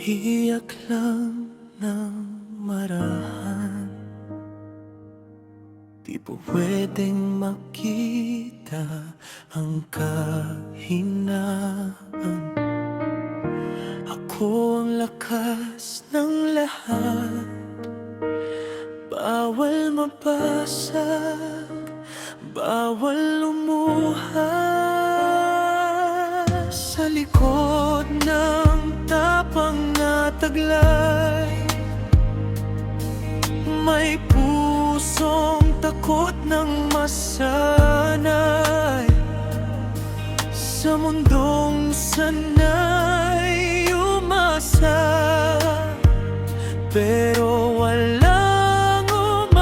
Iyak lang ng marahan, di po pwedeng makita ang kahinaan. Ako ang lakas ng lahat, bawal mabasag, bawal lumuha. Sa likod ng tapang na taglay, may pusong takot ng masanay. Sa mundong sanay umasa, pero walang umakay.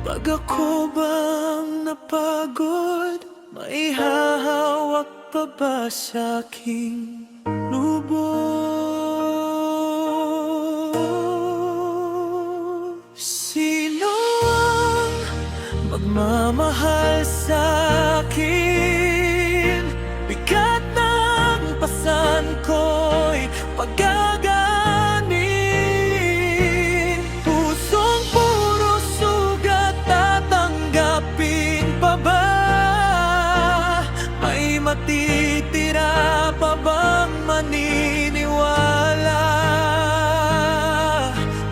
Pag ako bang napagod, may hahawak pa ba sa'king lubos? Sino ang magmamahal sa'kin? Bigat ng pasan ko'y pagaganin. Pusong puro sugat, tatanggapin pa ba? May matitira pa bang maniniwala?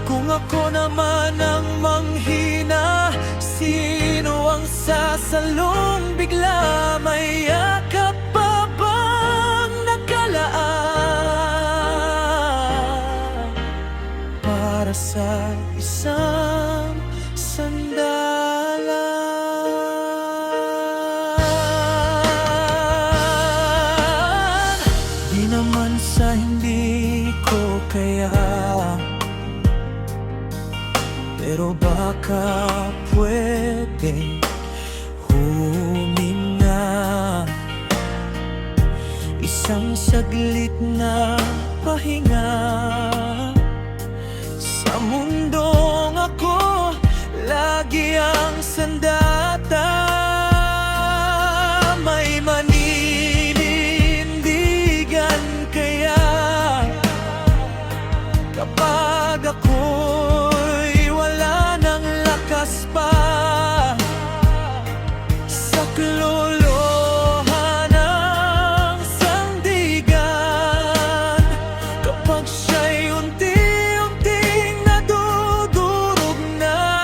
Kung ako naman ang manghina, sino ang sasalong bigla? May yakap pa bang nakalaan para sa isang sandalan? Di naman sa hindi ko kaya, pero baka pwedeng huminga. Isang saglit na pahinga. Sa mundong ako lagi ang sandata, may maninindigan kaya kapag ako'y wala ng lakas pa sa klolohan ng sandigan. Kapag siya'y unti-unting nadudurog na,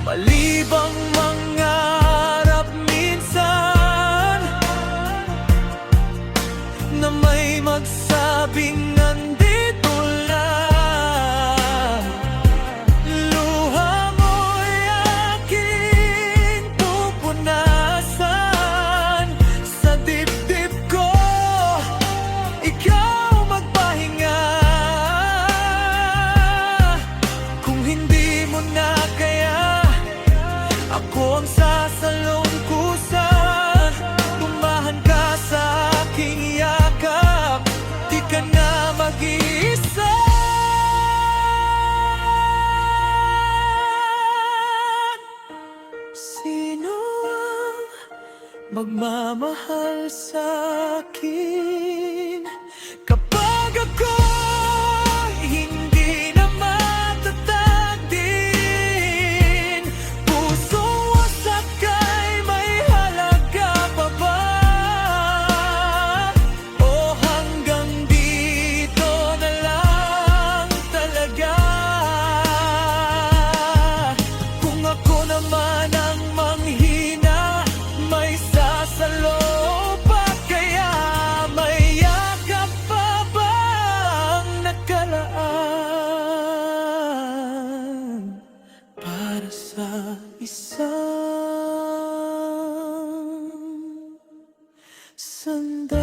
malibang mangarap minsan na may magsabing nandito lang. Luha mo'y aking pupunasan. Sa dibdib ko, ikaw magpahinga. Kung hindi mo na kaya, ako ang sasalong kusa. Tumahan ka sa aking yakap, di ka na mag-iisa. Sino ang magmamahal sa'kin kapag ako'y hindi na matatag din? Pusong wasak ay may halaga pa ba? O hanggang dito na lang talaga? Kung ako naman ang manghina, may sasalo pa kaya? May yakap pa bang nakalaan para sa isang sandalan?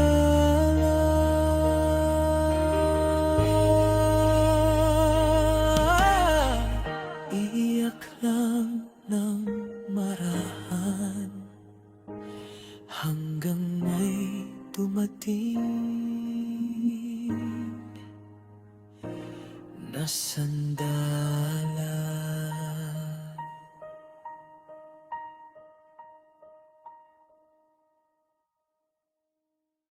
Iyak lang ng marahan hanggang may dumating na sandali